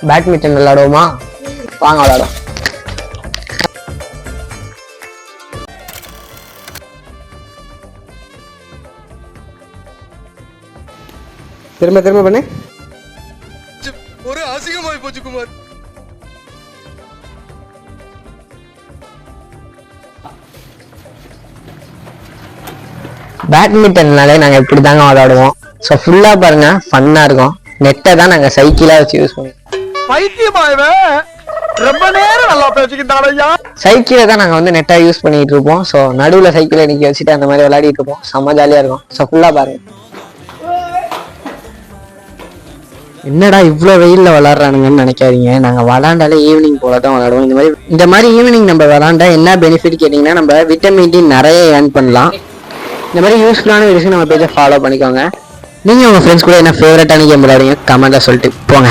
Badminton விளையாடுவோமா? வாங்க விளையாடும். திரும்ப திரும்ப பண்ணு. ஒரு அசிங்கமாய் போச்சு குமார். பேட்மிண்டன்னாலே நாங்கள் இப்படி தாங்க விளையாடுவோம். ஸோ ஃபுல்லாக பாருங்க, ஃபன்னாக இருக்கும். நெட்டை தான் நாங்கள் சைக்கிளாக வச்சு யூஸ் பண்ணுவோம். ரொம்ப நேரம் நல்லா பேசிக்கிட்டாரையா. சைக்கிளை தான் நாங்கள் வந்து நெட்டாக யூஸ் பண்ணிட்டு இருப்போம். ஸோ நடுவில் சைக்கிளை நிற்க வச்சுட்டு அந்த மாதிரி விளையாடிட்டு இருப்போம். செம்ம ஜாலியாக இருக்கும். ஸோ ஃபுல்லாக பாருங்க. என்னடா இவ்வளோ வெயிலில் விளாட்றானுங்கன்னு நினைக்காதீங்க. நாங்கள் விளாண்டாலே ஈவினிங் போல தான் விளாடுவோம். இந்த மாதிரி ஈவினிங் நம்ம விளாண்டா என்ன பெனிஃபிட் கேட்டிங்கன்னா, நம்ம விட்டமின் டி நிறைய ஏர்ன் பண்ணலாம். இந்த மாதிரி யூஸ்ஃபுல்லான விஷயம் நம்ம பேஜை ஃபாலோ பண்ணிக்கோங்க. நீங்கள் உங்கள் ஃப்ரெண்ட்ஸ் கூட என்ன ஃபேவரட்டான கேம் விளையாடுங்க கமெண்ட்டில் சொல்லிட்டு போங்க.